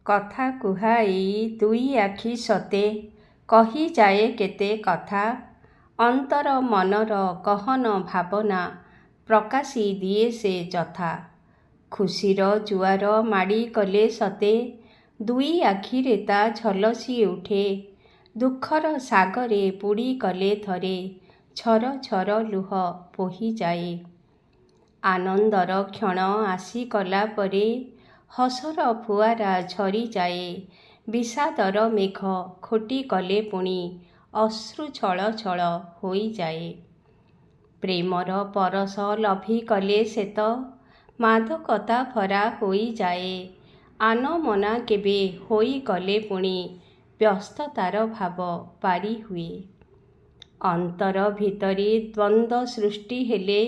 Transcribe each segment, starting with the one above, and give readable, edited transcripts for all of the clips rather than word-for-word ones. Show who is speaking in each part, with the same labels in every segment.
Speaker 1: କଥା କୁହାଇ ଦୁଇ ଆଖି ସତେ କହିଯାଏ କେତେ କଥା। ଅନ୍ତର ମନର ଗହନ ଭାବନା ପ୍ରକାଶି ଦିଏ ସେ ଯଥା। ଖୁସିର ଜୁଆର ମାଡ଼ି କଲେ ସତେ ଦୁଇ ଆଖିରେ ତା ଝଲସି ଉଠେ। ଦୁଃଖର ସାଗରେ ବୁଡ଼ି ଗଲେ ଥରେ ଛର ଛର ଲୁହ ବୋହିଯାଏ। ଆନନ୍ଦର କ୍ଷଣ ଆସିଗଲା ପରେ ହସର ଫୁଆରା ଝରିଯାଏ। ବିଷାଦର ମେଘ ଖୋଟିଗଲେ ପୁଣି ଅଶ୍ରୁ ଛଳ ଛଳ ହୋଇଯାଏ। ପ୍ରେମର ପରଶ ଲଭିଗଲେ ସେତ ମାଦକତା ଭରା ହୋଇଯାଏ। ଆନମନା କେବେ ହୋଇଗଲେ ପୁଣି ବ୍ୟସ୍ତତାର ଭାବ ପାରି ହୁଏ। ଅନ୍ତର ଭିତରେ ଦ୍ୱନ୍ଦ୍ୱ ସୃଷ୍ଟି ହେଲେ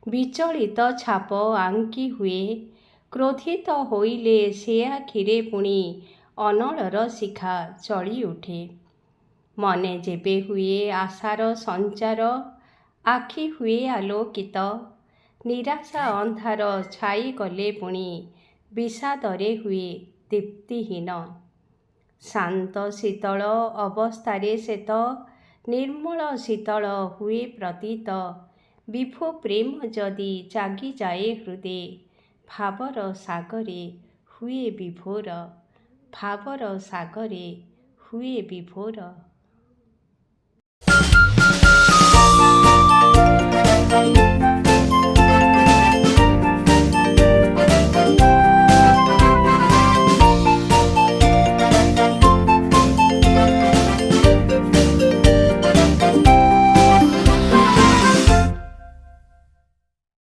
Speaker 1: ବିଚଳିତ ଛାପ ଆଙ୍କି ହୁଏ। କ୍ରୋଧିତ ହୋଇଲେ ସେ ଆଖିରେ ପୁଣି ଅନଳର ଶିଖା ଜଳି ଉଠେ। ମନେ ଯେବେ ହୁଏ ଆଶାର ସଞ୍ଚାର ଆଖି ହୁଏ ଆଲୋକିତ। ନିରାଶା ଅନ୍ଧାର ଛାଇଗଲେ ପୁଣି ବିଷାଦରେ ହୁଏ ଦୀପ୍ତିହୀନ। ଶାନ୍ତ ଶୀତଳ ଅବସ୍ଥାରେ ସେତ ନିର୍ମଳ ଶୀତଳ ହୁଏ ପ୍ରତୀତ। ବିଭୁ ପ୍ରେମ ଯଦି ଜାଗିଯାଏ ହୃଦେ ଭାବର ସାଗରେ ହୁଏ ବିଭୋର। ଭାବର ସାଗରେ ହୁଏ ବିଭୋର।